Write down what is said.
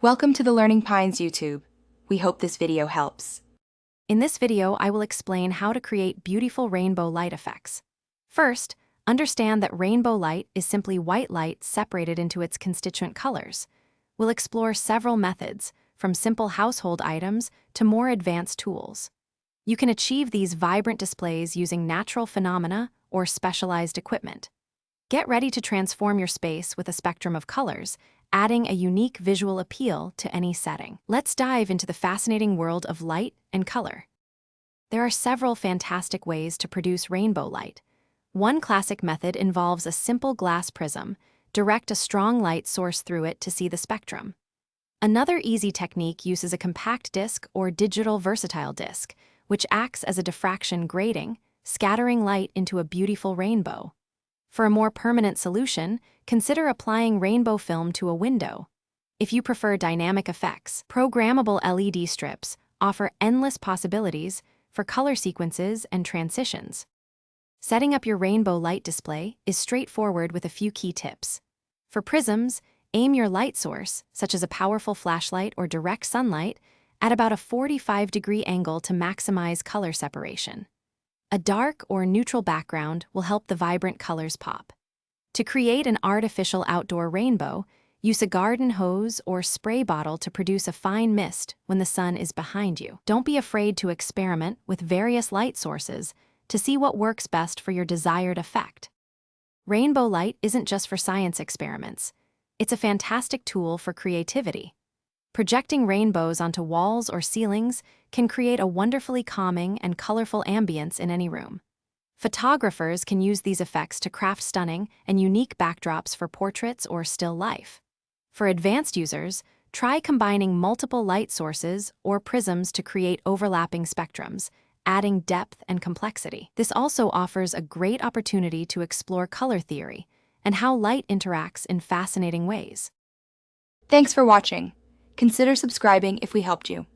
Welcome to the Learning Pines YouTube. We hope this video helps. In this video, I will explain how to create beautiful rainbow light effects. First, understand that rainbow light is simply white light separated into its constituent colors. We'll explore several methods, from simple household items to more advanced tools. You can achieve these vibrant displays using natural phenomena or specialized equipment. Get ready to transform your space with a spectrum of colors, adding a unique visual appeal to any setting. Let's dive into the fascinating world of light and color. There are several fantastic ways to produce rainbow light. One classic method involves a simple glass prism. Direct a strong light source through it to see the spectrum. Another easy technique uses a compact disc or digital versatile disc, which acts as a diffraction grating, scattering light into a beautiful rainbow. For a more permanent solution, consider applying rainbow film to a window. If you prefer dynamic effects, programmable LED strips offer endless possibilities for color sequences and transitions. Setting up your rainbow light display is straightforward with a few key tips. For prisms, aim your light source, such as a powerful flashlight or direct sunlight, at about a 45-degree angle to maximize color separation. A dark or neutral background will help the vibrant colors pop. To create an artificial outdoor rainbow, use a garden hose or spray bottle to produce a fine mist when the sun is behind you. Don't be afraid to experiment with various light sources to see what works best for your desired effect. Rainbow light isn't just for science experiments. It's a fantastic tool for creativity. Projecting rainbows onto walls or ceilings can create a wonderfully calming and colorful ambience in any room. Photographers can use these effects to craft stunning and unique backdrops for portraits or still life. For advanced users, try combining multiple light sources or prisms to create overlapping spectrums, adding depth and complexity. This also offers a great opportunity to explore color theory and how light interacts in fascinating ways. Thanks for watching. Consider subscribing if we helped you.